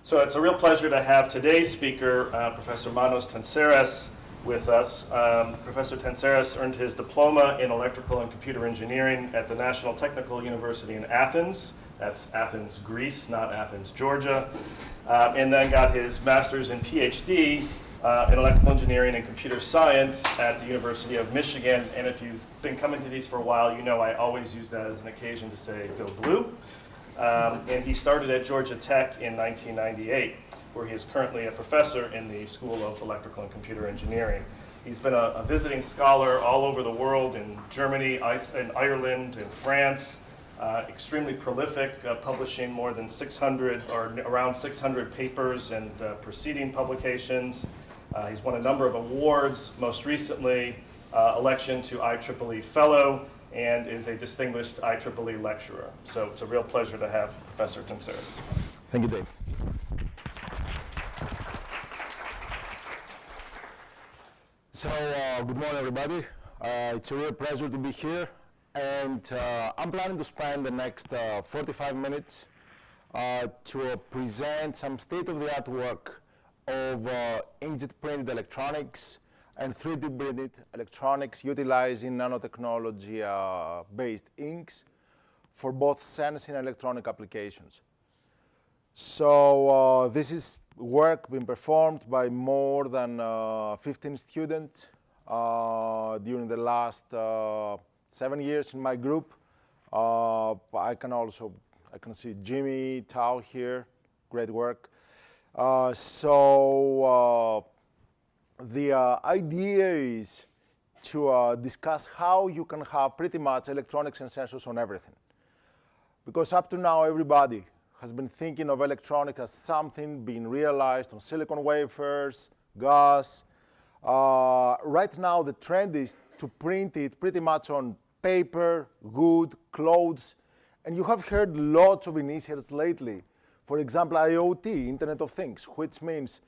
So it's a real pleasure to have today's speaker, Professor Manos Tentzeris, with us. Professor Tentzeris earned his diploma in electrical and computer engineering at the National Technical University in Athens. That's Athens, Greece, not Athens, Georgia. And then got his master's and PhD in electrical engineering and computer science at the University of Michigan. And if you've been coming to these for a while, you know I always use that as an occasion to say, go blue. And he started at Georgia Tech in 1998, where he is currently a professor in the School of Electrical and Computer Engineering. He's been a visiting scholar all over the world, in Germany, in Ireland, in France, extremely prolific, publishing more than 600 or around 600 papers and preceding publications. He's won a number of awards, most recently election to IEEE Fellow, and is a distinguished IEEE lecturer. So it's a real pleasure to have Professor Tentzeris. Thank you, Dave. So, good morning, everybody. It's a real pleasure to be here, and I'm planning to spend the next 45 minutes to present some state-of-the-art work of inkjet printed electronics and 3D printed electronics utilizing nanotechnology-based inks for both sensing and electronic applications. So this is work being performed by more than 15 students during the last 7 years in my group. I can see Jimmy, Tao here, great work. The idea is to discuss how you can have pretty much electronics and sensors on everything. Because up to now, everybody has been thinking of electronics as something being realized on silicon wafers, gas. Right now, the trend is to print it pretty much on paper, wood, clothes. And you have heard lots of initiatives lately. For example, IoT, Internet of Things, which means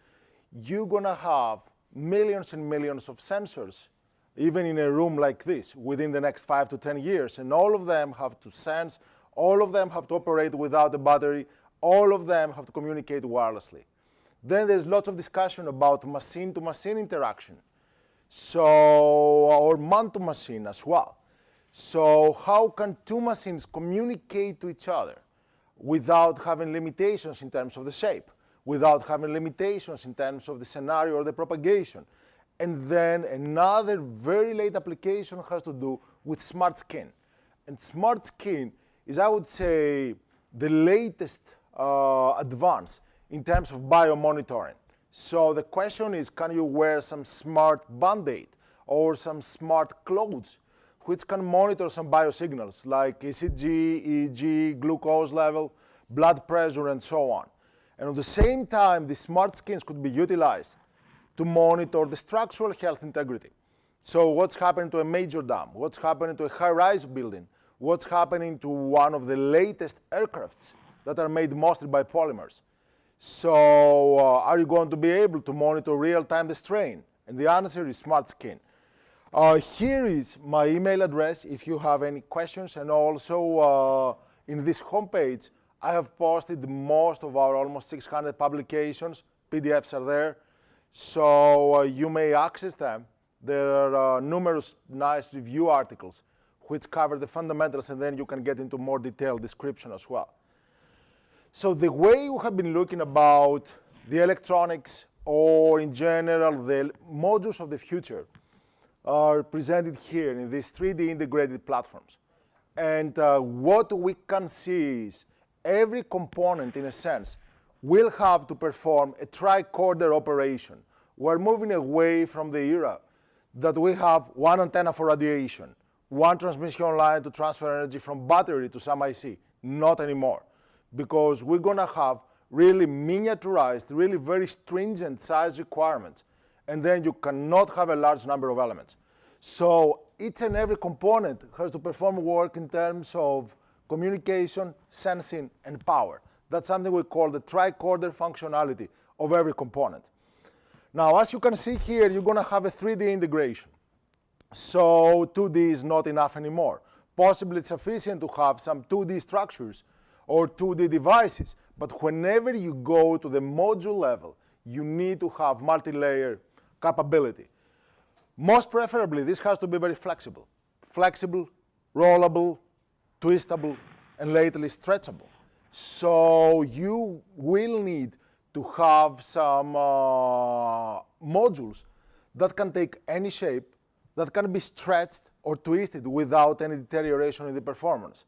you're going to have millions and millions of sensors, even in a room like this, within the next 5 to 10 years. And all of them have to sense, all of them have to operate without a battery, all of them have to communicate wirelessly. Then there's lots of discussion about machine-to-machine interaction, or man-to-machine as well. So how can two machines communicate to each other without having limitations in terms of the shape, without having limitations in terms of the scenario or the propagation? And then another very late application has to do with smart skin. And smart skin is, I would say, the latest advance in terms of biomonitoring. So the question is, can you wear some smart Band-Aid or some smart clothes which can monitor some biosignals like ECG, EEG, glucose level, blood pressure, and so on. And at the same time, the smart skins could be utilized to monitor the structural health integrity. So what's happening to a major dam? What's happening to a high-rise building? What's happening to one of the latest aircrafts that are made mostly by polymers? So are you going to be able to monitor real-time the strain? And the answer is smart skin. Here is my email address if you have any questions. And also in this homepage, I have posted most of our almost 600 publications. PDFs are there. So you may access them. There are numerous nice review articles which cover the fundamentals, and then you can get into more detailed description as well. So the way we have been looking about the electronics, or in general, the modules of the future, are presented here in these 3D integrated platforms. And what we can see is every component, in a sense, will have to perform a tricorder operation. We're moving away from the era that we have one antenna for radiation, one transmission line to transfer energy from battery to some IC. Not anymore, because we're going to have really miniaturized, really very stringent size requirements, and then you cannot have a large number of elements. So each and every component has to perform work in terms of communication, sensing, and power. That's something we call the tricorder functionality of every component. Now, as you can see here, you're going to have a 3D integration. So 2D is not enough anymore. Possibly it's sufficient to have some 2D structures or 2D devices. But whenever you go to the module level, you need to have multi-layer capability. Most preferably, this has to be very flexible. Flexible, rollable, twistable, and lately stretchable. So you will need to have some modules that can take any shape, that can be stretched or twisted without any deterioration in the performance.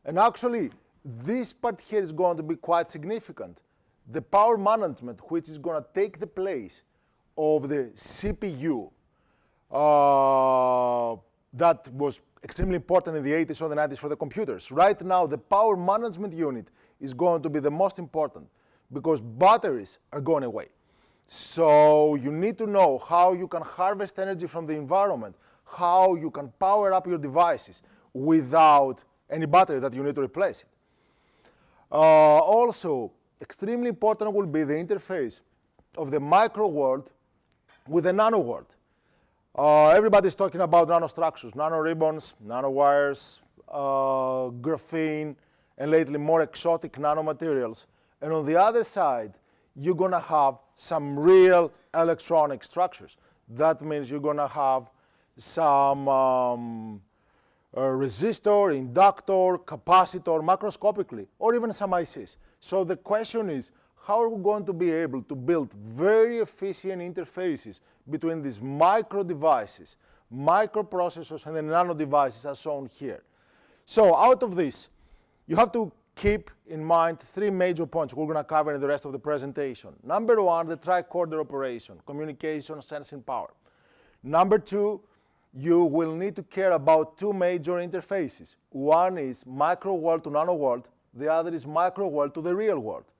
And actually, this part here is going to be quite significant. The power management, which is going to take the place of the CPU, that was extremely important in the 80s or the 90s for the computers. Right now, the power management unit is going to be the most important because batteries are going away. So you need to know how you can harvest energy from the environment, how you can power up your devices without any battery that you need to replace it. Also, extremely important will be the interface of the micro world with the nano world. Everybody's talking about nanostructures, nanoribbons, nanowires, graphene, and lately more exotic nanomaterials. And on the other side, you're going to have some real electronic structures. That means you're going to have some resistor, inductor, capacitor, macroscopically, or even some ICs. So the question is, how are we going to be able to build very efficient interfaces between these micro devices, microprocessors, and the nano devices as shown here? So out of this, you have to keep in mind 3 major points we're going to cover in the rest of the presentation. Number 1, the tricorder operation, communication, sensing, power. Number 2, you will need to care about 2 major interfaces. One is micro world to nano world, the other is micro world to the real world.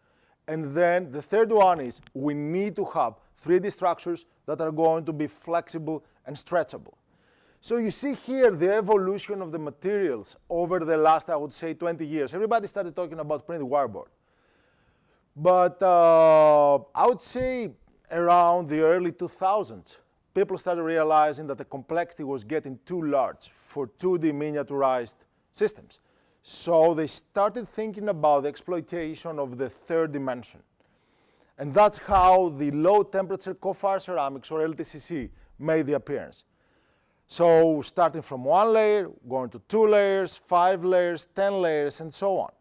And then the third one is we need to have 3D structures that are going to be flexible and stretchable. So you see here the evolution of the materials over the last, I would say, 20 years. Everybody started talking about printed wireboard. But I would say around the early 2000s, people started realizing that the complexity was getting too large for 2D miniaturized systems. So they started thinking about the exploitation of the third dimension. And that's how the low temperature co-fire ceramics, or LTCC, made the appearance. So starting from 1 layer, going to 2 layers, 5 layers, 10 layers, and so on.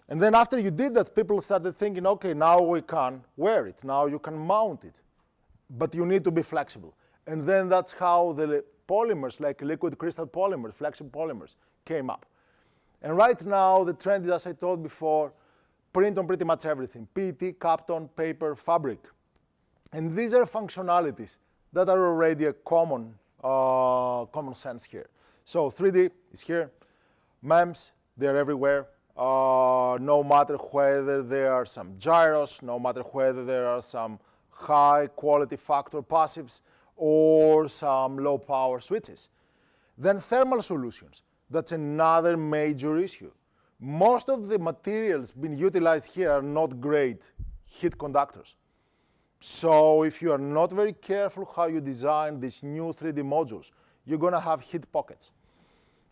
And then after you did that, people started thinking, okay, now we can wear it. Now you can mount it. But you need to be flexible. And then that's how the polymers, like liquid crystal polymers, flexible polymers, came up. And right now, the trend is, as I told before, print on pretty much everything. PET, Kapton, paper, fabric. And these are functionalities that are already a common sense here. So 3D is here. MEMS, they're everywhere. No matter whether there are some gyros, no matter whether there are some high quality factor passives or some low power switches. Then thermal solutions. That's another major issue. Most of the materials being utilized here are not great heat conductors. So if you are not very careful how you design these new 3D modules, you're going to have heat pockets.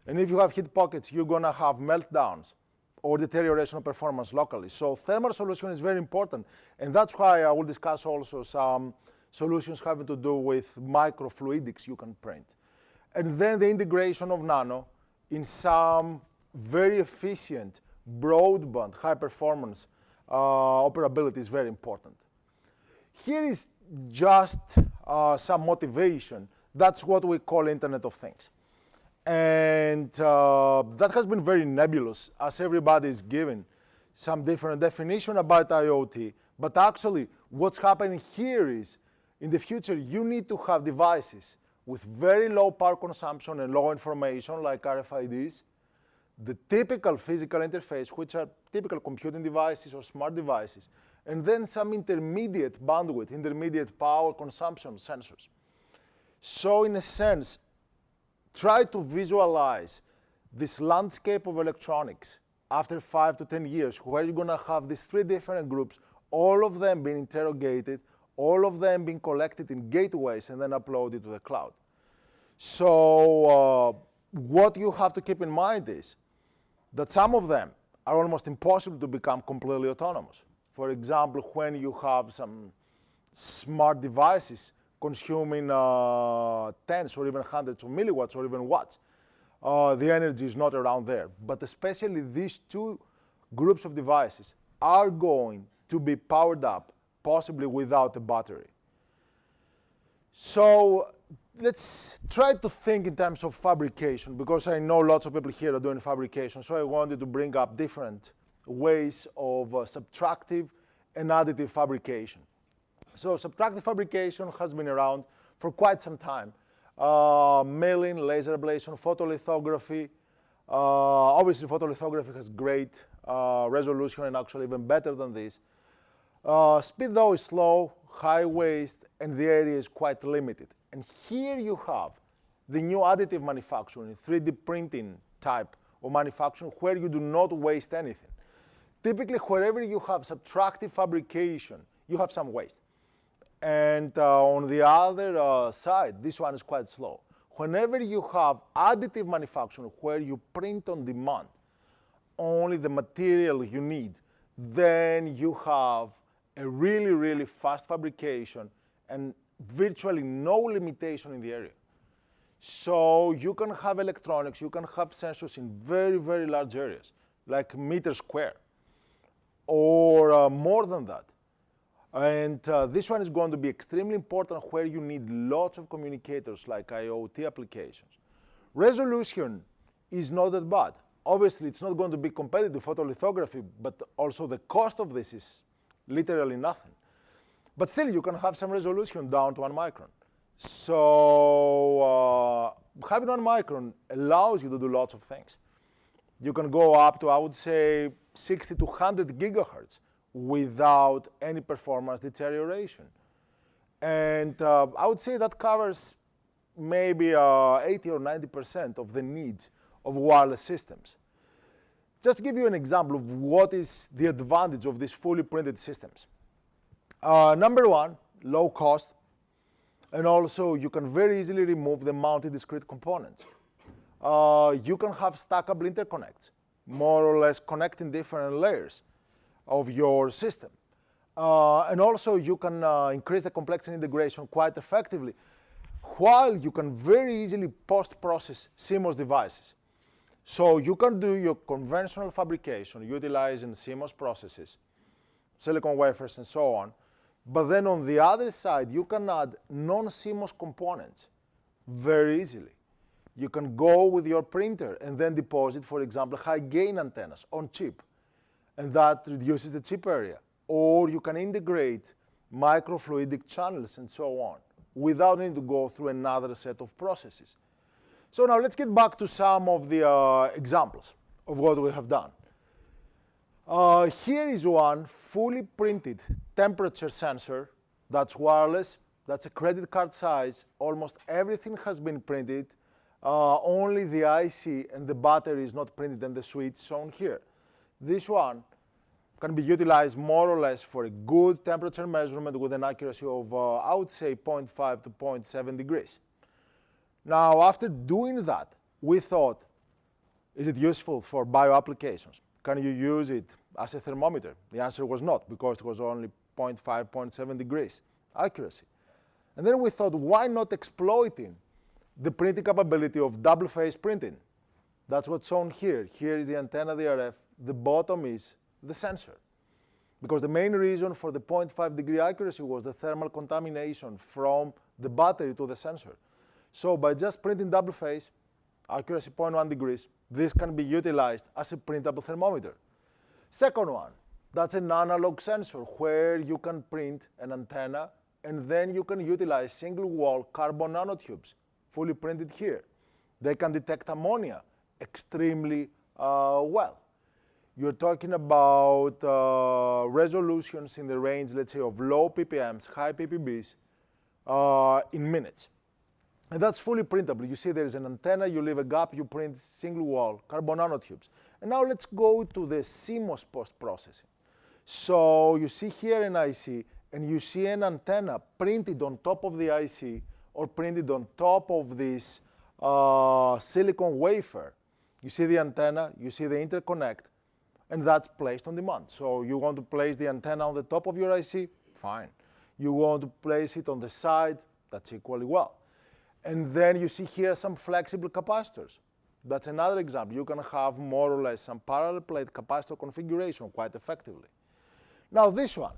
And if you have heat pockets, you're going to have meltdowns or deterioration of performance locally. So thermal solution is very important. And that's why I will discuss also some solutions having to do with microfluidics you can print. And then the integration of nano in some very efficient broadband high performance operability is very important. Here is just some motivation. That's what we call Internet of Things. And that has been very nebulous as everybody is giving some different definition about IoT. But actually, what's happening here is, in the future, you need to have devices with very low power consumption and low information, like RFIDs, the typical physical interface, which are typical computing devices or smart devices, and then some intermediate bandwidth, intermediate power consumption sensors. So in a sense, try to visualize this landscape of electronics after 5 to 10 years, where you're going to have these 3 different groups, all of them being interrogated, all of them being collected in gateways and then uploaded to the cloud. So what you have to keep in mind is that some of them are almost impossible to become completely autonomous. For example, when you have some smart devices consuming tens or even hundreds of milliwatts or even watts, the energy is not around there. But especially these two groups of devices are going to be powered up, possibly without a battery. So let's try to think in terms of fabrication, because I know lots of people here are doing fabrication, so I wanted to bring up different ways of subtractive and additive fabrication. So subtractive fabrication has been around for quite some time. Milling, laser ablation, photolithography. Obviously, photolithography has great resolution and actually even better than this. Speed, though, is slow, high waste, and the area is quite limited. And here you have the new additive manufacturing, 3D printing type of manufacturing, where you do not waste anything. Typically, wherever you have subtractive fabrication, you have some waste. And on the other side, this one is quite slow. Whenever you have additive manufacturing, where you print on demand only the material you need, then you have a really, really fast fabrication and virtually no limitation in the area. So you can have electronics, you can have sensors in very, very large areas, like meter square, or more than that. And this one is going to be extremely important where you need lots of communicators like IoT applications. Resolution is not that bad. Obviously, it's not going to be competitive with photolithography, but also the cost of this is literally nothing. But still, you can have some resolution down to 1 micron. So having 1 micron allows you to do lots of things. You can go up to, I would say, 60 to 100 gigahertz without any performance deterioration. And I would say that covers maybe 80 or 90% of the needs of wireless systems. Just to give you an example of what is the advantage of these fully printed systems. Number one, low cost, and also you can very easily remove the mounted discrete components. You can have stackable interconnects, more or less connecting different layers of your system. And also you can increase the complexity integration quite effectively, while you can very easily post-process CMOS devices. So you can do your conventional fabrication utilizing CMOS processes, silicon wafers and so on, but then on the other side you can add non-CMOS components very easily. You can go with your printer and then deposit, for example, high gain antennas on chip, and that reduces the chip area. Or you can integrate microfluidic channels and so on, without needing to go through another set of processes. So now let's get back to some of the examples of what we have done. Here is one fully printed temperature sensor that's wireless, that's a credit card size, almost everything has been printed, only the IC and the battery is not printed and the switch shown here. This one can be utilized more or less for a good temperature measurement with an accuracy of, I would say, 0.5 to 0.7 degrees. Now, after doing that, we thought, is it useful for bio applications? Can you use it as a thermometer? The answer was not, because it was only 0.5, 0.7 degrees accuracy. And then we thought, why not exploiting the printing capability of double phase printing? That's what's shown here. Here is the antenna, the RF. The bottom is the sensor. Because the main reason for the 0.5 degree accuracy was the thermal contamination from the battery to the sensor. So by just printing double phase, accuracy 0.1 degrees, this can be utilized as a printable thermometer. Second one, that's an analog sensor where you can print an antenna and then you can utilize single wall carbon nanotubes, fully printed here. They can detect ammonia extremely well. You're talking about resolutions in the range, let's say, of low ppms, high ppbs in minutes. And that's fully printable. You see there is an antenna, you leave a gap, you print single wall carbon nanotubes. And now let's go to the CMOS post-processing. So you see here an IC, and you see an antenna printed on top of the IC or printed on top of this silicon wafer. You see the antenna, you see the interconnect, and that's placed on demand. So you want to place the antenna on the top of your IC, fine. You want to place it on the side, that's equally well. And then you see here some flexible capacitors. That's another example. You can have more or less some parallel plate capacitor configuration quite effectively. Now this one,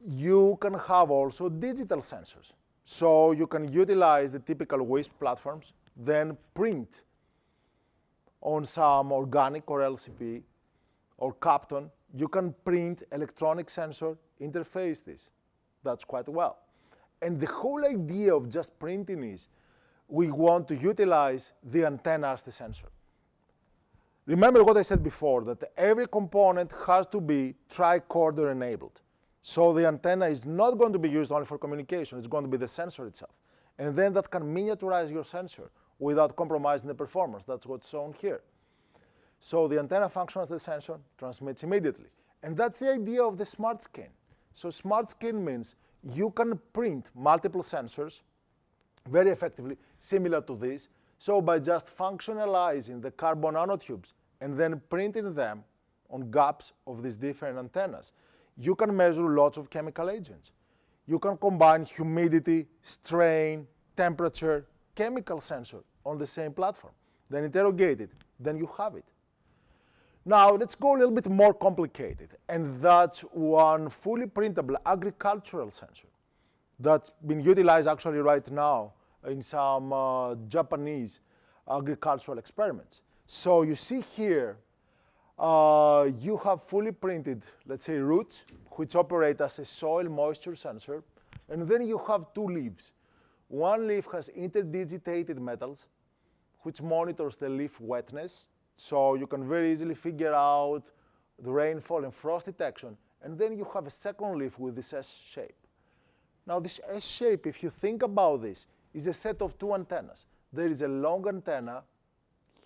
you can have also digital sensors. So you can utilize the typical WISP platforms, then print on some organic or LCP or Capton. You can print electronic sensor, interface this. That's quite well. And the whole idea of just printing is we want to utilize the antenna as the sensor. Remember what I said before, that every component has to be tricorder enabled. So the antenna is not going to be used only for communication, it's going to be the sensor itself. And then that can miniaturize your sensor without compromising the performance. That's what's shown here. So the antenna functions as the sensor, transmits immediately. And that's the idea of the smart skin. So smart skin means you can print multiple sensors very effectively, similar to this. So by just functionalizing the carbon nanotubes and then printing them on gaps of these different antennas, you can measure lots of chemical agents. You can combine humidity, strain, temperature, chemical sensor on the same platform. Then interrogate it, then you have it. Now let's go a little bit more complicated, and that's one fully printable agricultural sensor that's been utilized actually right now in some Japanese agricultural experiments. So you see here, you have fully printed, let's say, roots, which operate as a soil moisture sensor, and then you have two leaves. One leaf has interdigitated metals, which monitors the leaf wetness, so you can very easily figure out the rainfall and frost detection. And then you have a second leaf with this S shape. Now this S shape, if you think about this, is a set of two antennas. There is a long antenna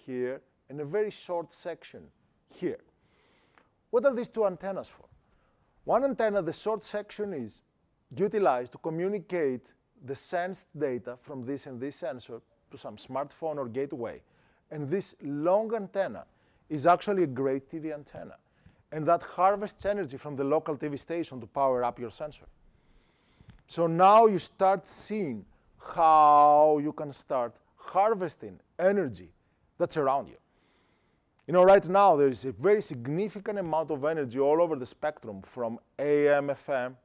here and a very short section here. What are these two antennas for? One antenna, the short section, is utilized to communicate the sensed data from this and this sensor to some smartphone or gateway. And this long antenna is actually a great TV antenna. And that harvests energy from the local TV station to power up your sensor. So now you start seeing how you can start harvesting energy that's around you. You know, right now there is a very significant amount of energy all over the spectrum, from AM, FM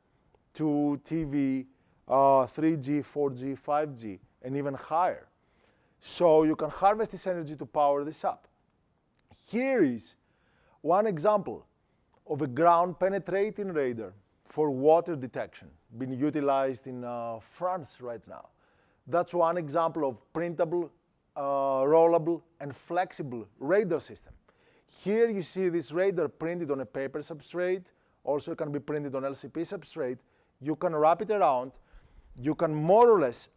to TV, 3G, 4G, 5G, and even higher. So you can harvest this energy to power this up. Here is one example of a ground-penetrating radar for water detection, being utilized in France right now. That's one example of printable, rollable, and flexible radar system. Here you see this radar printed on a paper substrate. Also, it can be printed on LCP substrate. You can wrap it around. You can more or less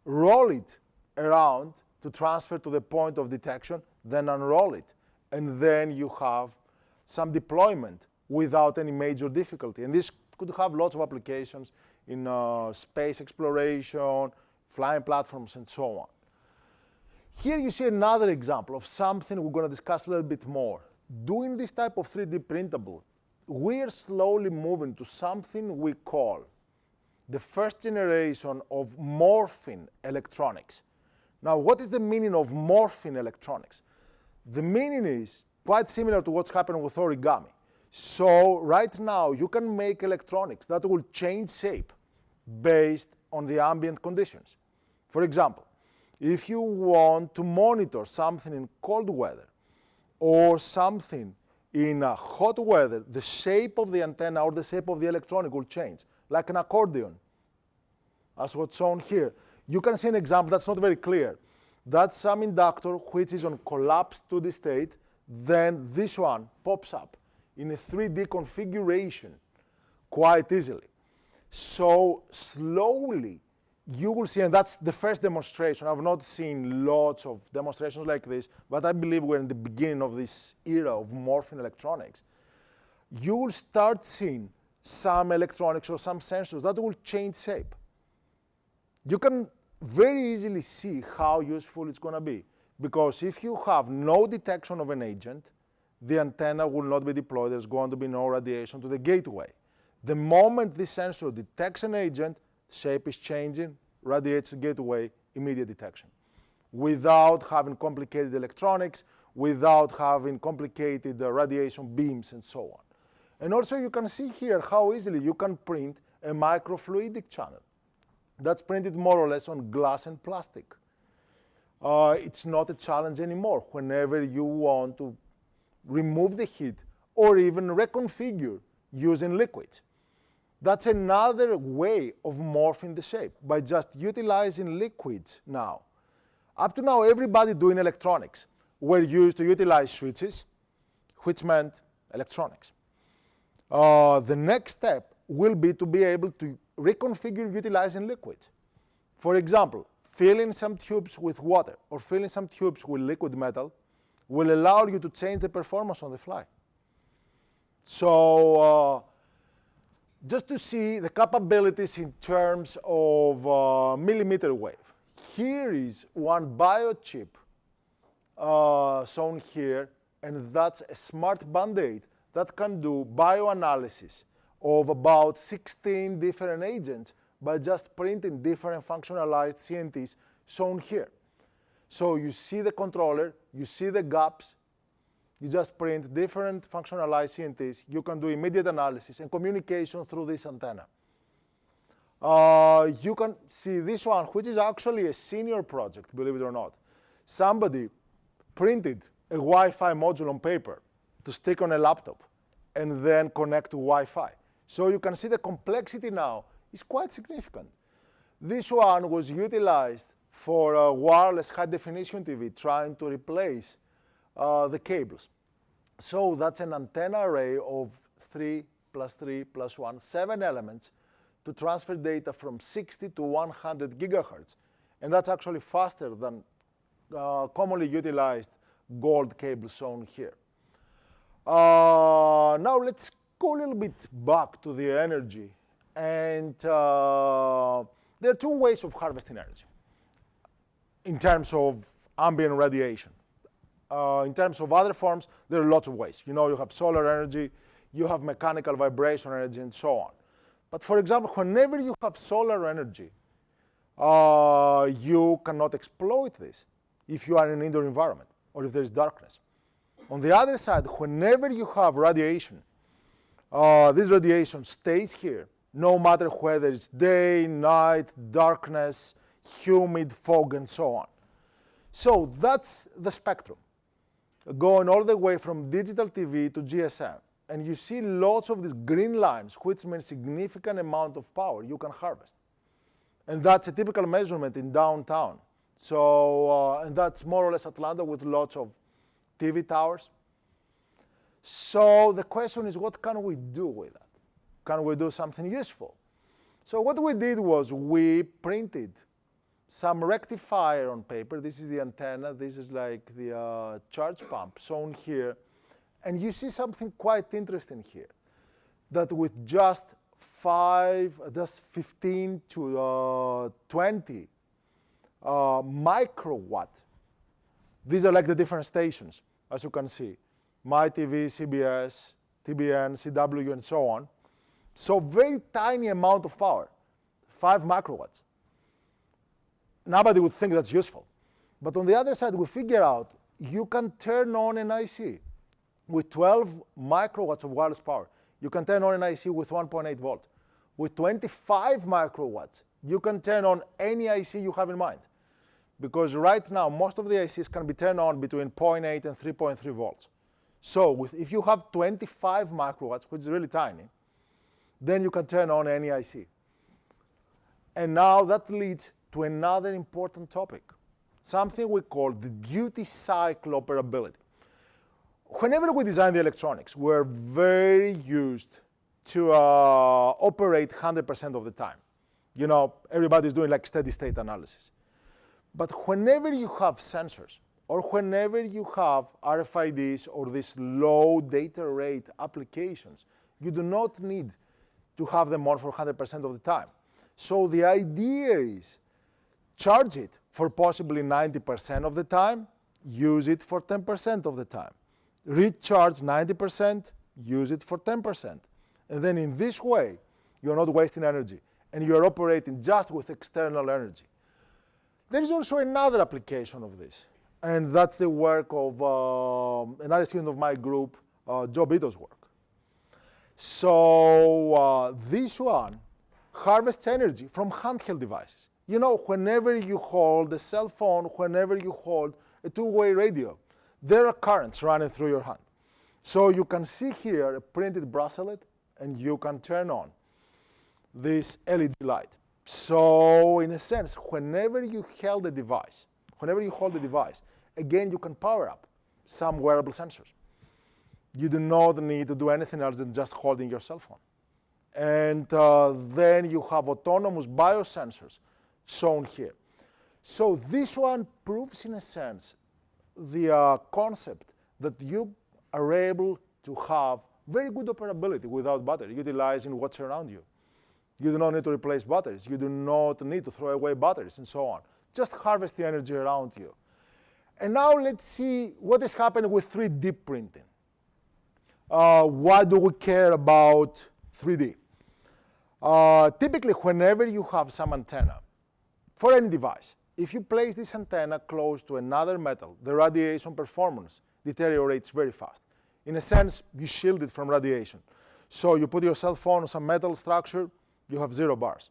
roll it around to transfer to the point of detection, then unroll it. And then you have some deployment without any major difficulty. And this could have lots of applications in space exploration, flying platforms, and so on. Here you see another example of something we're going to discuss a little bit more. Doing this type of 3D printable, we're slowly moving to something we call the first generation of morphing electronics. Now, what is the meaning of morphing electronics? The meaning is quite similar to what's happening with origami. So right now, you can make electronics that will change shape based on the ambient conditions. For example, if you want to monitor something in cold weather or something in hot weather, the shape of the antenna or the shape of the electronic will change, like an accordion, as what's shown here. You can see an example that's not very clear. That's some inductor which is on collapsed 2D state, then this one pops up in a 3D configuration quite easily. So slowly you will see, and that's the first demonstration. I've not seen lots of demonstrations like this, but I believe we're in the beginning of this era of morphing electronics. You will start seeing some electronics or some sensors that will change shape. You can very easily see how useful it's going to be, because if you have no detection of an agent, the antenna will not be deployed. There's going to be no radiation to the gateway. The moment this sensor detects an agent, shape is changing, radiates to gateway, immediate detection, without having complicated electronics, without having complicated radiation beams and so on. And also you can see here how easily you can print a microfluidic channel. That's printed more or less on glass and plastic. It's not a challenge anymore whenever you want to remove the heat or even reconfigure using liquids. That's another way of morphing the shape, by just utilizing liquids now. Up to now, everybody doing electronics were used to utilize switches, which meant electronics. The next step will be to be able to reconfigure utilizing liquids. For example, filling some tubes with water or filling some tubes with liquid metal will allow you to change the performance on the fly. So just to see the capabilities in terms of millimeter wave. Here is one biochip shown here, and that's a smart band-aid that can do bioanalysis of about 16 different agents by just printing different functionalized CNTs shown here. So you see the controller, you see the gaps, you just print different functionalized CNTs, you can do immediate analysis and communication through this antenna. You can see this one, which is actually a senior project, believe it or not. Somebody printed a Wi-Fi module on paper to stick on a laptop and then connect to Wi-Fi. So you can see the complexity now is quite significant. This one was utilized for wireless high-definition TV, trying to replace the cables. So that's an antenna array of 3 plus 3 plus 1, 7 elements to transfer data from 60 to 100 gigahertz. And that's actually faster than commonly utilized gold cables shown here. Now let's go a little bit back to the energy. And there are two ways of harvesting energy in terms of ambient radiation. In terms of other forms, there are lots of ways. You know, you have solar energy, you have mechanical vibration energy, and so on. But for example, whenever you have solar energy, you cannot exploit this if you are in an indoor environment or if there is darkness. On the other side, whenever you have radiation, this radiation stays here, no matter whether it's day, night, darkness, humid, fog, and so on. So that's the spectrum, going all the way from digital TV to GSM. And you see lots of these green lines, which means significant amount of power you can harvest. And that's a typical measurement in downtown. So, and that's more or less Atlanta with lots of TV towers. So the question is, what can we do with that? Can we do something useful? So what we did was we printed some rectifier on paper. This is the antenna. This is like the charge pump shown here. And you see something quite interesting here, that with just 15 to 20 microwatt, these are like the different stations, as you can see, MyTV, CBS, TBN, CW, and so on. So very tiny amount of power, 5 microwatts. Nobody would think that's useful. But on the other side, we figure out you can turn on an IC with 12 microwatts of wireless power. You can turn on an IC with 1.8 volt. With 25 microwatts, you can turn on any IC you have in mind. Because right now, most of the ICs can be turned on between 0.8 and 3.3 volts. So if you have 25 microwatts, which is really tiny, then you can turn on any IC. And now that leads to another important topic, something we call the duty cycle operability. Whenever we design the electronics, we're very used to operate 100% of the time. You know, everybody's doing like steady state analysis. But whenever you have sensors, or whenever you have RFIDs or these low data rate applications, you do not need to have them on for 100% of the time. So the idea is charge it for possibly 90% of the time, use it for 10% of the time. recharge 90%, use it for 10%. And then in this way, you're not wasting energy, and you're operating just with external energy. There is also another application of this, and that's the work of another student of my group, Joe Bito's work. So this one harvests energy from handheld devices. You know, whenever you hold a cell phone, whenever you hold a two-way radio, there are currents running through your hand. So you can see here a printed bracelet, and you can turn on this LED light. So in a sense, whenever you hold the device, again, you can power up some wearable sensors. You do not need to do anything else than just holding your cell phone. And then you have autonomous biosensors shown here. So this one proves, in a sense, the concept that you are able to have very good operability without battery, utilizing what's around you. You do not need to replace batteries. You do not need to throw away batteries and so on. Just harvest the energy around you. And now let's see what is happening with 3D printing. Why do we care about 3D? Typically, whenever you have some antenna, for any device, if you place this antenna close to another metal, the radiation performance deteriorates very fast. In a sense, you shield it from radiation. So you put your cell phone on some metal structure, you have 0 bars.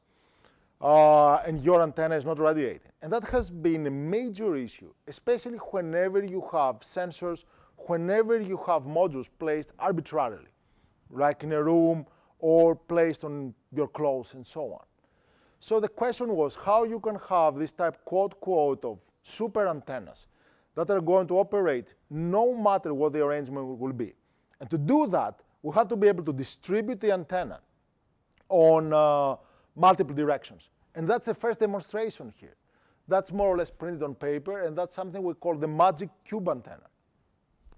And your antenna is not radiating. And that has been a major issue, especially whenever you have sensors, whenever you have modules placed arbitrarily, like in a room or placed on your clothes and so on. So the question was how you can have this type, quote, quote, of super antennas that are going to operate no matter what the arrangement will be. And to do that, we have to be able to distribute the antenna on multiple directions. And that's the first demonstration here. That's more or less printed on paper, and that's something we call the magic cube antenna.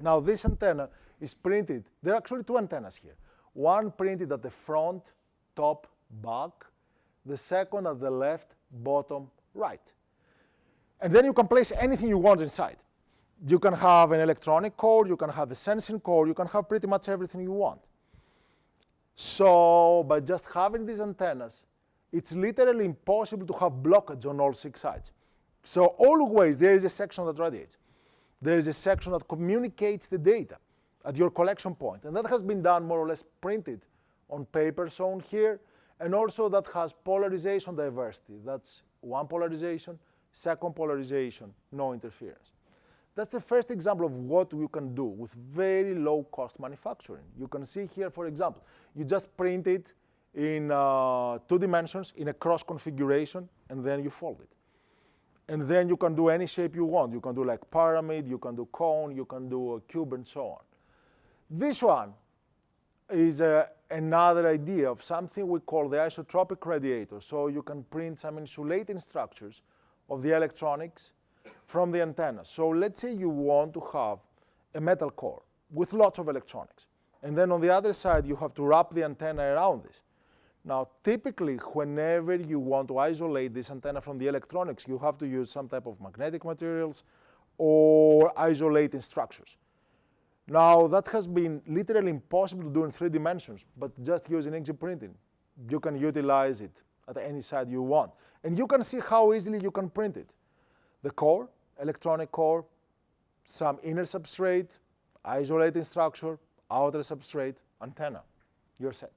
Now this antenna is printed, there are actually 2 antennas here. One printed at the front, top, back, the second at the left, bottom, right. And then you can place anything you want inside. You can have an electronic core, you can have a sensing core, you can have pretty much everything you want. So by just having these antennas, it's literally impossible to have blockage on all 6 sides. So always there is a section that radiates. There is a section that communicates the data at your collection point. And that has been done more or less printed on paper shown here. And also that has polarization diversity. That's one polarization, second polarization, no interference. That's the first example of what you can do with very low cost manufacturing. You can see here, for example, you just print it in 2 dimensions in a cross configuration, and then you fold it. And then you can do any shape you want. You can do like pyramid, you can do cone, you can do a cube, and so on. This one is another idea of something we call the isotropic radiator. So you can print some insulating structures of the electronics from the antenna. So let's say you want to have a metal core with lots of electronics. And then on the other side, you have to wrap the antenna around this. Now, typically, whenever you want to isolate this antenna from the electronics, you have to use some type of magnetic materials or isolating structures. Now, that has been literally impossible to do in 3 dimensions, but just using inkjet printing, you can utilize it at any side you want. And you can see how easily you can print it. The core, electronic core, some inner substrate, isolating structure, outer substrate, antenna, you're set.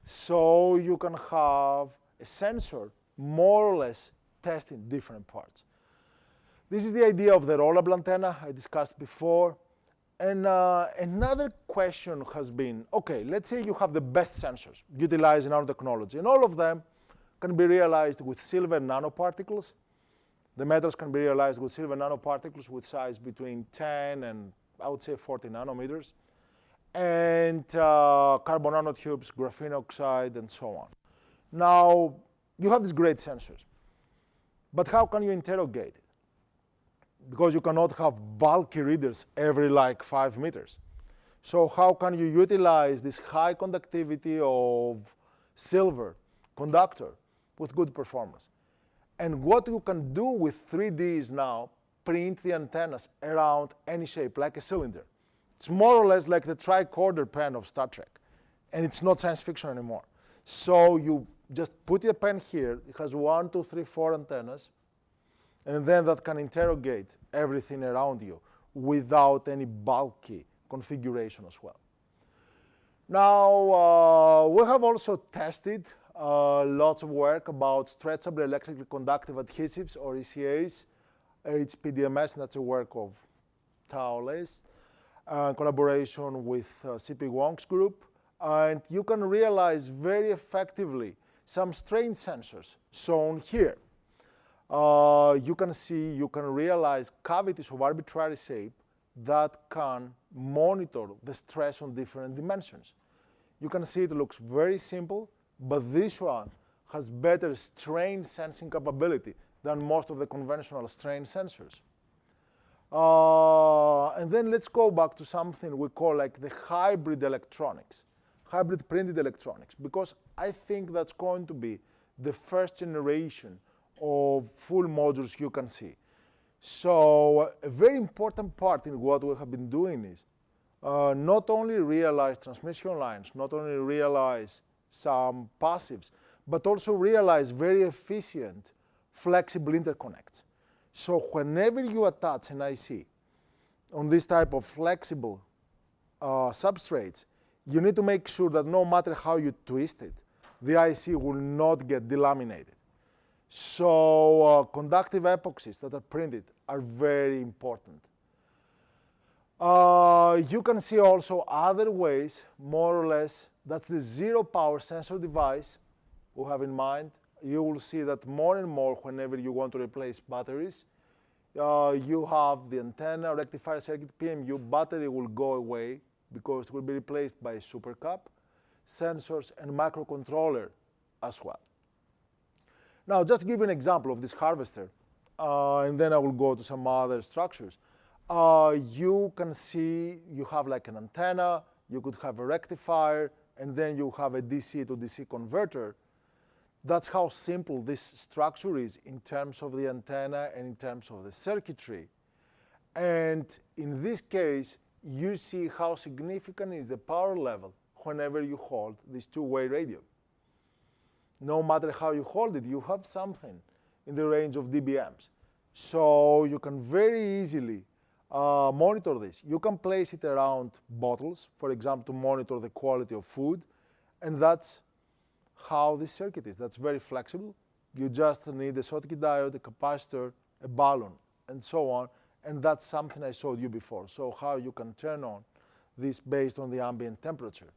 So you can have a sensor more or less testing different parts. This is the idea of the rollable antenna I discussed before. And another question has been, okay, let's say you have the best sensors utilizing nanotechnology, and all of them can be realized with silver nanoparticles. The metals can be realized with silver nanoparticles with size between 10 and, I would say, 40 nanometers. And carbon nanotubes, graphene oxide, and so on. Now, you have these great sensors. But how can you interrogate it? Because you cannot have bulky readers every like 5 meters. So how can you utilize this high conductivity of silver conductor with good performance? And what you can do with 3D is now print the antennas around any shape, like a cylinder. It's more or less like the tricorder pen of Star Trek, and it's not science fiction anymore. So you just put the pen here. It has 1, 2, 3, 4 antennas, and then that can interrogate everything around you without any bulky configuration as well. Now, we have also tested lots of work about stretchable electrically conductive adhesives, or ECAs. It's PDMS, and that's a work of Tao Le's, collaboration with C.P. Wong's group. And you can realize very effectively some strain sensors shown here. You can realize cavities of arbitrary shape that can monitor the stress on different dimensions. You can see it looks very simple, but this one has better strain sensing capability than most of the conventional strain sensors. And then let's go back to something we call like the hybrid electronics, hybrid printed electronics, because I think that's going to be the first generation of full modules you can see. So a very important part in what we have been doing is not only realize transmission lines, not only realize some passives, but also realize very efficient, flexible interconnects. So whenever you attach an IC on this type of flexible substrates, you need to make sure that no matter how you twist it, the IC will not get delaminated. So conductive epoxies that are printed are very important. You can see also other ways, more or less, that's the zero power sensor device we have in mind. You will see that more and more whenever you want to replace batteries. You have the antenna, rectifier circuit, PMU, battery will go away because it will be replaced by a supercap, sensors, and microcontroller as well. Now, just to give you an example of this harvester, and then I will go to some other structures. You can see you have like an antenna, you could have a rectifier, and then you have a DC to DC converter. That's how simple this structure is in terms of the antenna and in terms of the circuitry. And in this case, you see how significant is the power level whenever you hold this two-way radio. No matter how you hold it, you have something in the range of dBms. So you can very easily monitor this. You can place it around bottles, for example, to monitor the quality of food, and that's how this circuit is. That's very flexible. You just need a Schottky diode, a capacitor, a balun, and so on, and that's something I showed you before. So how you can turn on this based on the ambient temperature.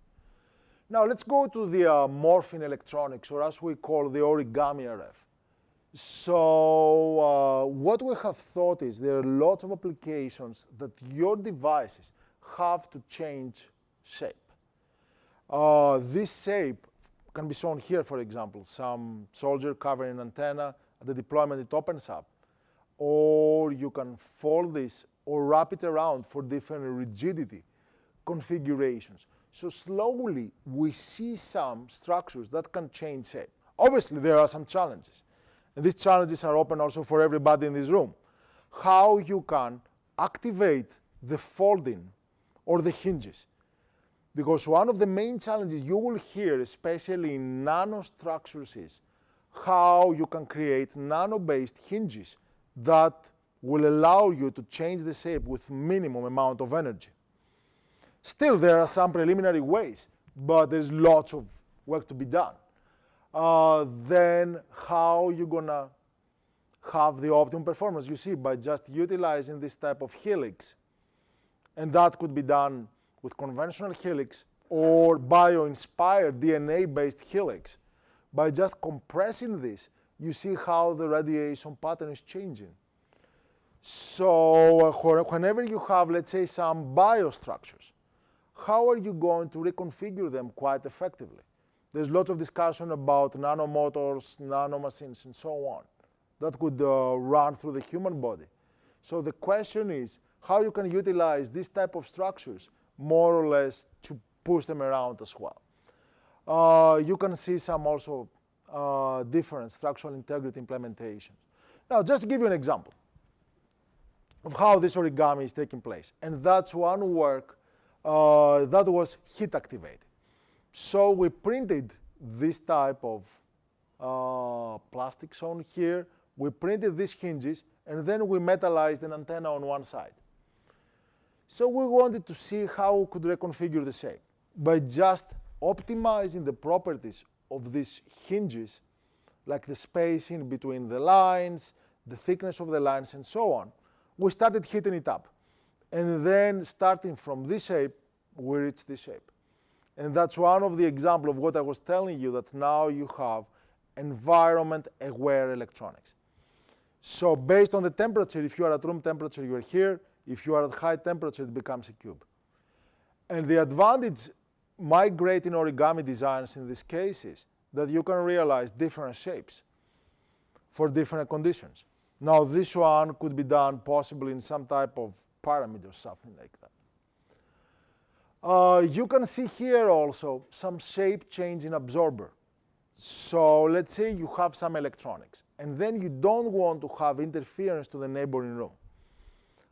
Now let's go to the morphing electronics, or as we call the origami RF. So what we have thought is there are lots of applications that your devices have to change shape. This shape can be shown here, for example, some soldier covering an antenna. At the deployment, it opens up. Or you can fold this or wrap it around for different rigidity configurations. So slowly, we see some structures that can change shape. Obviously, there are some challenges. And these challenges are open also for everybody in this room. How you can activate the folding or the hinges. Because one of the main challenges you will hear, especially in nanostructures, is how you can create nano-based hinges that will allow you to change the shape with minimum amount of energy. Still, there are some preliminary ways, but there's lots of work to be done. Then how you're gonna have the optimum performance? You see, by just utilizing this type of helix, and that could be done with conventional helix or bio-inspired DNA-based helix. By just compressing this, you see how the radiation pattern is changing. So whenever you have, let's say, some biostructures, how are you going to reconfigure them quite effectively? There's lots of discussion about nanomotors, nanomachines, and so on that could run through the human body. So the question is how you can utilize this type of structures more or less to push them around as well. You can see some also different structural integrity implementations. Now, just to give you an example of how this origami is taking place, and that's one work that was heat activated. So we printed this type of plastic shown here. We printed these hinges, and then we metallized an antenna on one side. So we wanted to see how we could reconfigure the shape by just optimizing the properties of these hinges, like the spacing between the lines, the thickness of the lines, and so on. We started heating it up. And then starting from this shape, we reached this shape. And that's one of the examples of what I was telling you, that now you have environment-aware electronics. So based on the temperature, if you are at room temperature, you are here. If you are at high temperature, it becomes a cube. And the advantage migrating origami designs in this case is that you can realize different shapes for different conditions. Now this one could be done possibly in some type of pyramid or something like that. You can see here also some shape changing absorber. So let's say you have some electronics, and then you don't want to have interference to the neighboring room.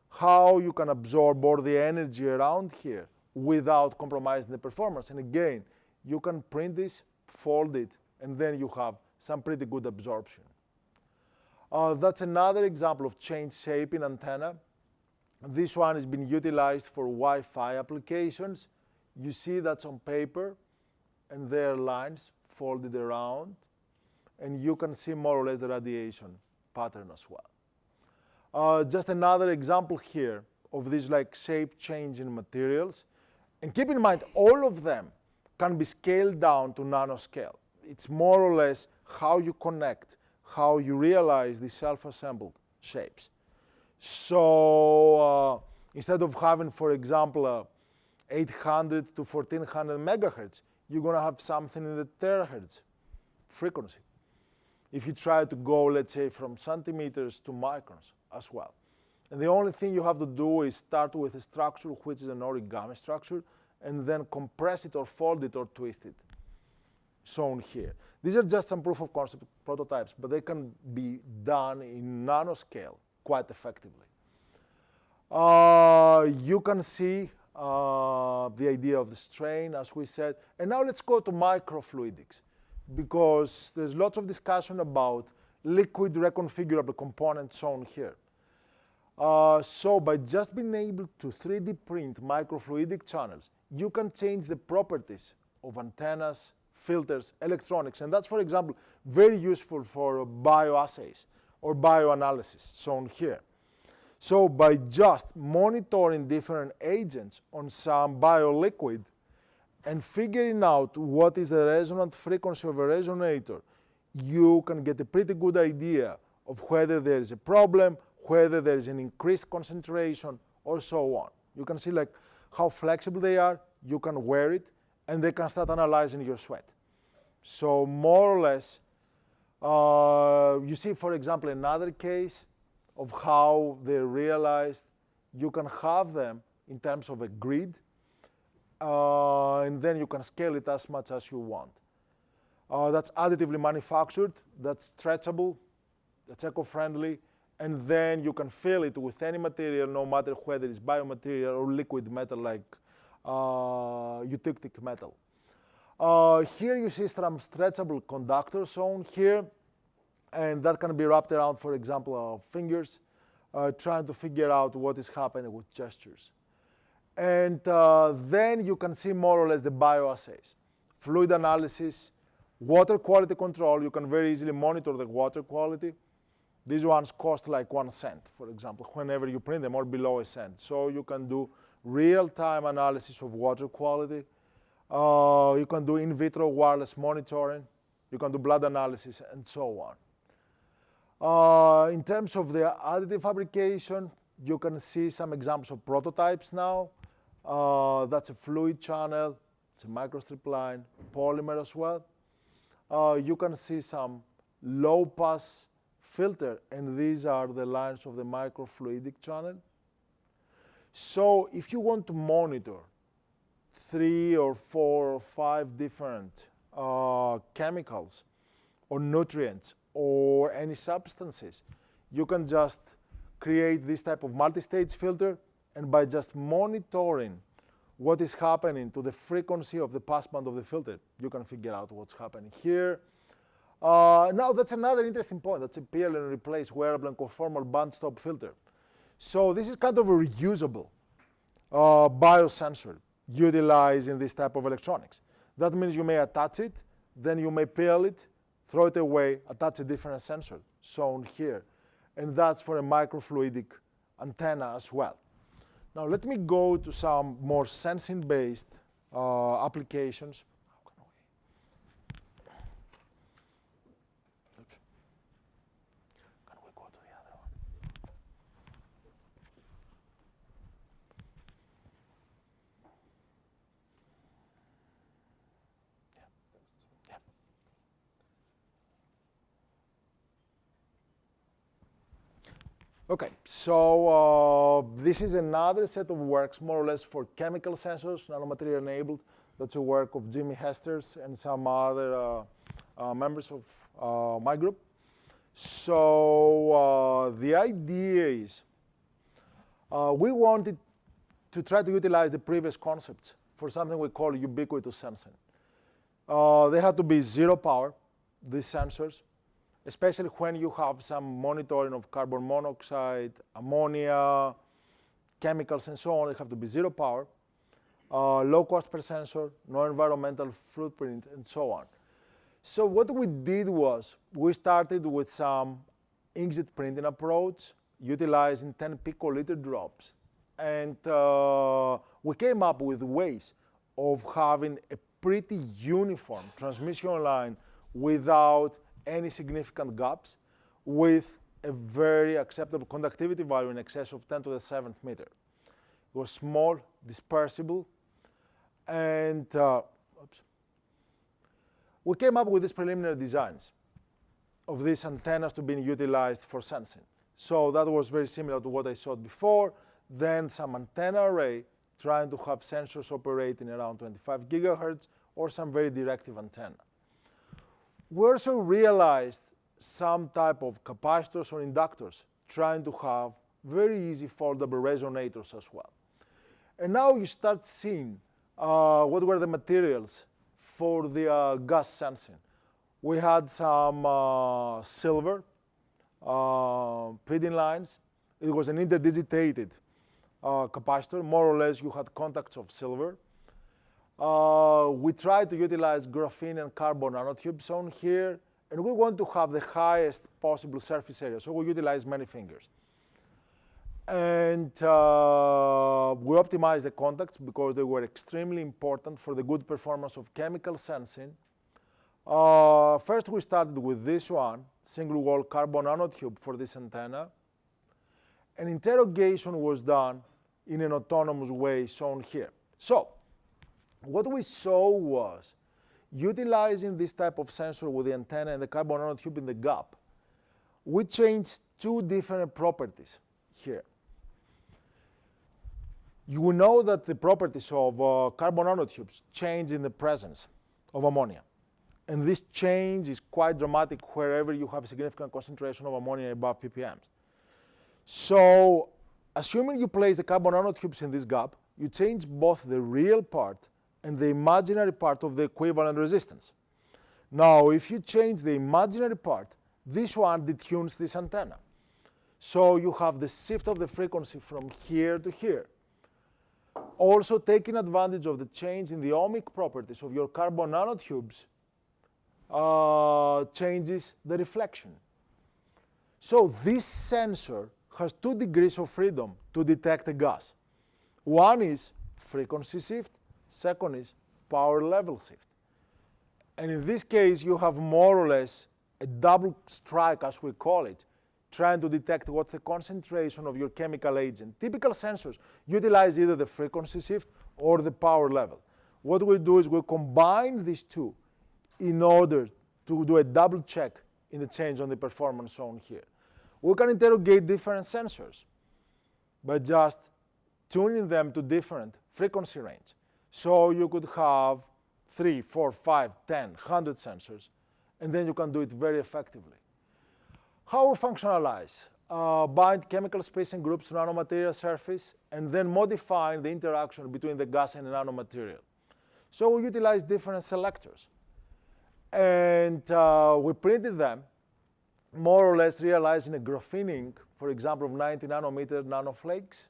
How you can absorb all the energy around here without compromising the performance. And again, you can print this, fold it, and then you have some pretty good absorption. That's another example of change shape in antenna. This one has been utilized for Wi-Fi applications. You see that's on paper, and there are lines folded around, and you can see more or less the radiation pattern as well. Just another example here of these like shape changing materials. And keep in mind, all of them can be scaled down to nanoscale. It's more or less how you connect, how you realize these self-assembled shapes. So instead of having, for example, 800 to 1400 megahertz, you're going to have something in the terahertz frequency. If you try to go, let's say, from centimeters to microns as well. And the only thing you have to do is start with a structure which is an origami structure, and then compress it or fold it or twist it, shown here. These are just some proof of concept prototypes, but they can be done in nanoscale quite effectively. You can see the idea of the strain, as we said. And now let's go to microfluidics, because there's lots of discussion about liquid reconfigurable components shown here. So by just being able to 3D print microfluidic channels, you can change the properties of antennas, filters, electronics. And that's, for example, very useful for bioassays or bioanalysis, shown here. So by just monitoring different agents on some bioliquid and figuring out what is the resonant frequency of a resonator, you can get a pretty good idea of whether there is a problem, whether there is an increased concentration, or so on. You can see like how flexible they are, you can wear it, and they can start analyzing your sweat. So more or less, you see, for example, another case of how they realized you can have them in terms of a grid, and then you can scale it as much as you want. That's additively manufactured, that's stretchable, that's eco-friendly, and then you can fill it with any material, no matter whether it's biomaterial or liquid metal like eutectic metal. Here you see some stretchable conductors shown here, and that can be wrapped around, for example, fingers, trying to figure out what is happening with gestures. And then you can see more or less the bioassays. Fluid analysis, water quality control, you can very easily monitor the water quality. These ones cost like 1 cent, for example, whenever you print them, or below a cent. So you can do real-time analysis of water quality. You can do in vitro wireless monitoring. You can do blood analysis, and so on. In terms of the additive fabrication, you can see some examples of prototypes now. That's a fluid channel. It's a microstrip line, polymer as well. You can see some low-pass filter, and these are the lines of the microfluidic channel. So if you want to monitor 3 or 4 or 5 different chemicals or nutrients or any substances, you can just create this type of multi-stage filter, and by just monitoring what is happening to the frequency of the passband of the filter. You can figure out what's happening here. Now that's another interesting point. That's a peel and replace wearable and conformal band stop filter. So this is kind of a reusable biosensor utilizing this type of electronics. That means you may attach it, then you may peel it, throw it away, attach a different sensor, shown here. And that's for a microfluidic antenna as well. Now let me go to some more sensing-based applications. Oops. Can we go to the other one? Yeah. Okay, so this is another set of works, more or less for chemical sensors, nanomaterial enabled. That's a work of Jimmy Hesters and some other members of my group. So the idea is we wanted to try to utilize the previous concepts for something we call ubiquitous sensing. They had to be zero power, these sensors, especially when you have some monitoring of carbon monoxide, ammonia, chemicals, and so on. They have to be zero power, low cost per sensor, no environmental footprint, and so on. So what we did was we started with some inkjet printing approach, utilizing 10 picoliter drops. And we came up with ways of having a pretty uniform transmission line without any significant gaps, with a very acceptable conductivity value in excess of 10 to the 7th meter. It was small, dispersible, and we came up with these preliminary designs of these antennas to be utilized for sensing. So that was very similar to what I showed before. Then some antenna array trying to have sensors operating around 25 gigahertz or some very directive antenna. We also realized some type of capacitors or inductors trying to have very easy foldable resonators as well. And now you start seeing what were the materials for the gas sensing. We had some silver feeding lines. It was an interdigitated capacitor. More or less, you had contacts of silver. We tried to utilize graphene and carbon nanotubes on here, and we want to have the highest possible surface area, so we utilize many fingers. And we optimized the contacts because they were extremely important for the good performance of chemical sensing. First, we started with this one, single wall carbon nanotube for this antenna. An interrogation was done in an autonomous way shown here. So, what we saw was, utilizing this type of sensor with the antenna and the carbon nanotube in the gap, we changed two different properties here. You will know that the properties of carbon nanotubes change in the presence of ammonia. And this change is quite dramatic wherever you have a significant concentration of ammonia above ppms. So, assuming you place the carbon nanotubes in this gap, you change both the real part and the imaginary part of the equivalent resistance. Now, if you change the imaginary part, this one detunes this antenna. So you have the shift of the frequency from here to here. Also, taking advantage of the change in the ohmic properties of your carbon nanotubes changes the reflection. So this sensor has 2 degrees of freedom to detect a gas. One is frequency shift, second is power level shift. And in this case, you have more or less a double strike, as we call it, trying to detect what's the concentration of your chemical agent. Typical sensors utilize either the frequency shift or the power level. What we do is we combine these two in order to do a double check in the change on the performance shown here. We can interrogate different sensors by just tuning them to different frequency range. So you could have 3, 4, 5, 10, 100 sensors, and then you can do it very effectively. How we functionalize bind chemical spacing groups to nanomaterial surface, and then modifying the interaction between the gas and the nanomaterial. So we utilize different selectors. And we printed them, more or less realizing a graphene ink, for example, of 90 nanometer nanoflakes,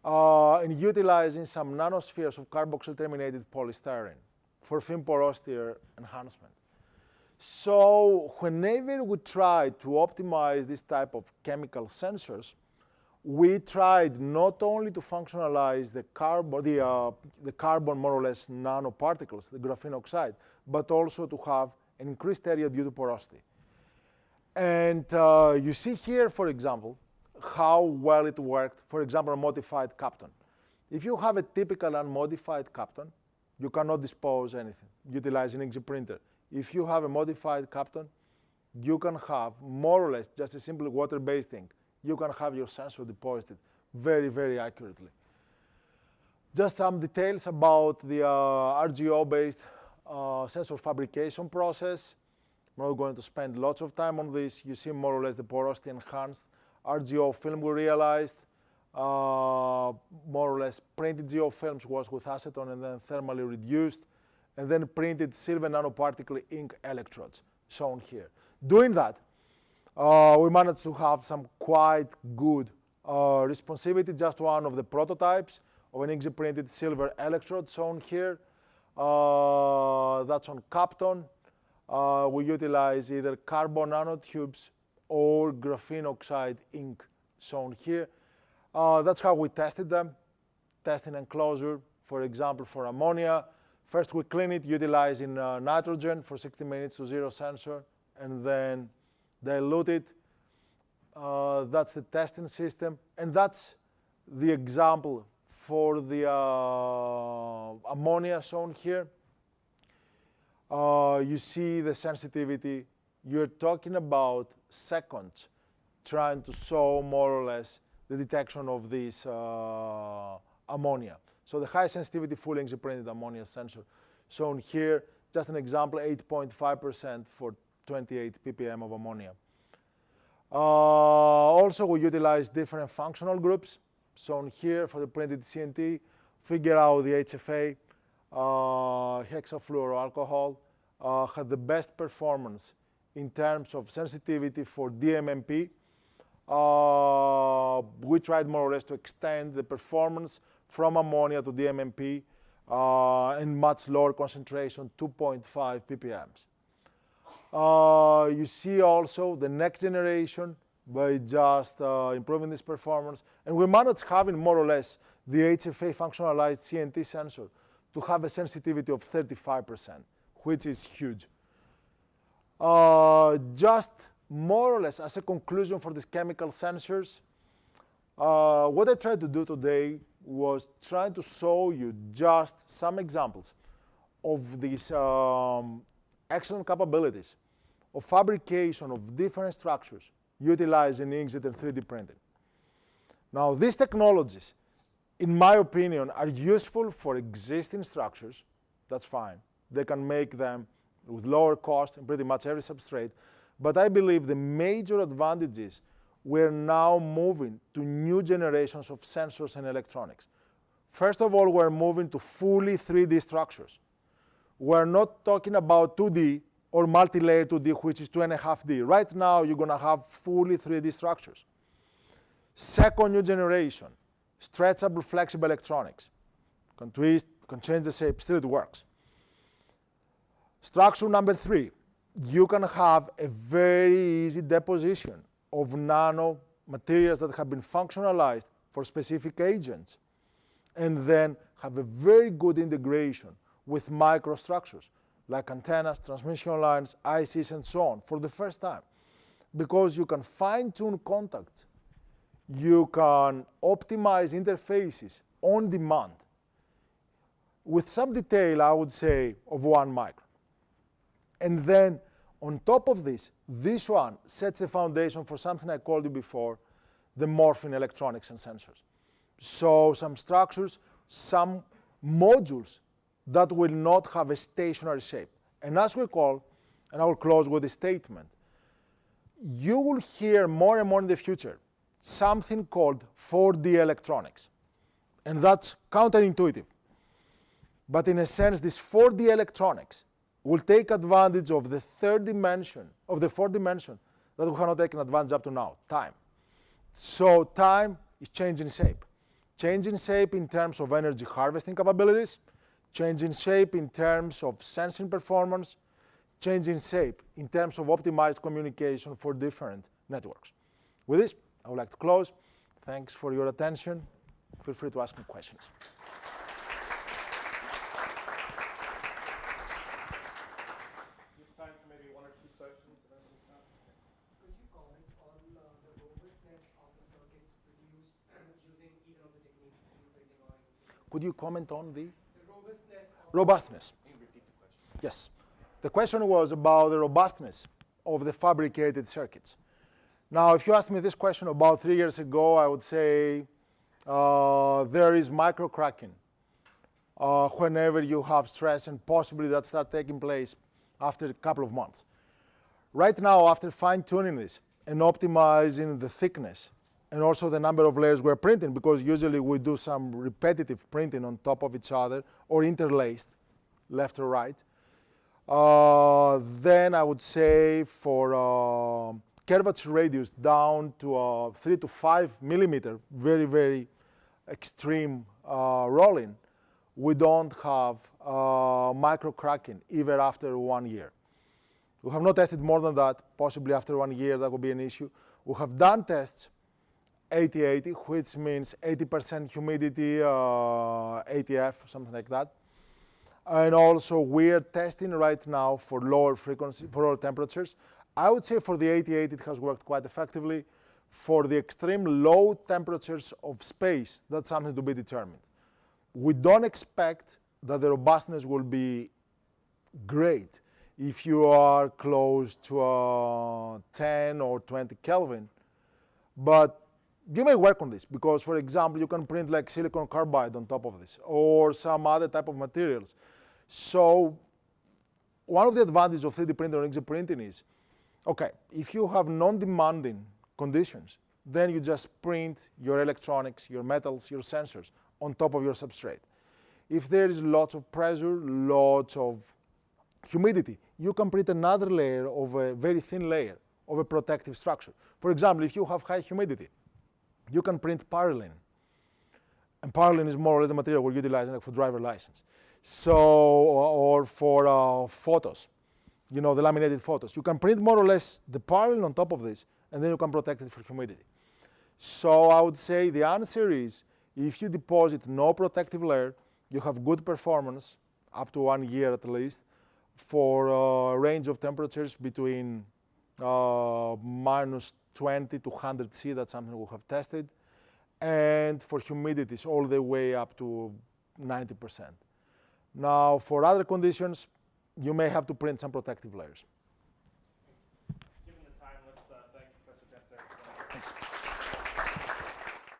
and utilizing some nanospheres of carboxyl-terminated polystyrene for film porosity enhancement. So whenever we try to optimize this type of chemical sensors, we tried not only to functionalize the carbon more or less nanoparticles, the graphene oxide, but also to have an increased area due to porosity. And you see here, for example, how well it worked, for example, a modified Kapton. If you have a typical unmodified Kapton, you cannot dispose anything utilizing inkjet printer. If you have a modified Kapton, you can have more or less just a simple water-based ink. You can have your sensor deposited very, very accurately. Just some details about the RGO-based sensor fabrication process. I'm not going to spend lots of time on this. You see more or less the porosity enhanced RGO film we realized. More or less printed geofilms was with acetone and then thermally reduced, and then printed silver nanoparticle ink electrodes, shown here. Doing that, we managed to have some quite good responsivity. Just one of the prototypes of an inkjet printed silver electrode shown here. That's on Kapton. We utilize either carbon nanotubes or graphene oxide ink shown here. That's how we tested them. Testing enclosure, for example, for ammonia. First we clean it utilizing nitrogen for 60 minutes to zero sensor, and then dilute it. That's the testing system, and that's the example for the ammonia shown here. You see the sensitivity. You're talking about seconds trying to show more or less the detection of this ammonia. So the high sensitivity full inkjet printed ammonia sensor shown here, just an example, 8.5% for 28 ppm of ammonia. Also, we utilize different functional groups shown here for the printed CNT, figure out the HFA, hexafluoroalcohol, had the best performance in terms of sensitivity for DMMP. We tried more or less to extend the performance from ammonia to DMMP in much lower concentration, 2.5 ppms. You see also the next generation by just improving this performance, and we managed having more or less the HFA functionalized CNT sensor to have a sensitivity of 35%, which is huge. Just more or less as a conclusion for these chemical sensors, what I tried to do today was trying to show you just some examples of these excellent capabilities of fabrication of different structures utilizing inkjet and 3D printing. Now, these technologies, in my opinion, are useful for existing structures. That's fine. They can make them with lower cost in pretty much every substrate. But I believe the major advantage is we're now moving to new generations of sensors and electronics. First of all, we're moving to fully 3D structures. We're not talking about 2D or multi-layer 2D, which is 2.5D. Right now, you're going to have fully 3D structures. Second new generation, stretchable, flexible electronics. You can twist, you can change the shape, still it works. Structure number 3, you can have a very easy deposition of nano materials that have been functionalized for specific agents, and then have a very good integration with microstructures like antennas, transmission lines, ICs, and so on for the first time, because you can fine-tune contacts, you can optimize interfaces on demand with some detail, I would say, of 1 micron. And then on top of this, this one sets the foundation for something I called you before, the morphing electronics and sensors. So some structures, some modules that will not have a stationary shape. And as we call, and I will close with a statement, you will hear more and more in the future something called 4D electronics. And that's counterintuitive. But in a sense, this 4D electronics will take advantage of the third dimension, of the fourth dimension that we have not taken advantage up to now, time. So time is changing shape. Changing shape in terms of energy harvesting capabilities, changing shape in terms of sensing performance, changing shape in terms of optimized communication for different networks. With this, I would like to close. Thanks for your attention. Feel free to ask me questions. You have time for maybe one or two questions. Could you comment on the robustness of the circuits produced using either of the techniques, 3D printing or Inkjet? Could you comment on the robustness of robustness? Can you repeat the question? Yes. The question was about the robustness of the fabricated circuits. Now, if you asked me this question about 3 years ago, I would say there is micro cracking whenever you have stress, and possibly that start taking place after a couple of months. Right now, after fine-tuning this and optimizing the thickness and also the number of layers we're printing, because usually we do some repetitive printing on top of each other or interlaced, left or right, then I would say for curvature radius down to 3 to 5 millimeter, very, very extreme rolling, we don't have micro cracking even after 1 year. We have not tested more than that. Possibly after 1 year that would be an issue. We have done tests 80-80, which means 80% humidity, ATF, something like that. And also we're testing right now for lower frequency, for lower temperatures. I would say for the 80-80 it has worked quite effectively. For the extreme low temperatures of space, that's something to be determined. We don't expect that the robustness will be great if you are close to 10 or 20 Kelvin, but you may work on this because, for example, you can print like silicon carbide on top of this or some other type of materials. So one of the advantages of 3D printing or Inkjet printing is, okay, if you have non-demanding conditions, then you just print your electronics, your metals, your sensors on top of your substrate. If there is lots of pressure, lots of humidity, you can print another layer of a very thin layer of a protective structure. For example, if you have high humidity, you can print parylene. And parylene is more or less the material we're utilizing for driver license. So, or for photos, you know, the laminated photos. You can print more or less the parylene on top of this, and then you can protect it for humidity. So I would say the answer is, if you deposit no protective layer, you have good performance, up to 1 year at least, for a range of temperatures between minus 20 to 100 C, that's something we have tested, and for humidities all the way up to 90%. Now, for other conditions, you may have to print some protective layers.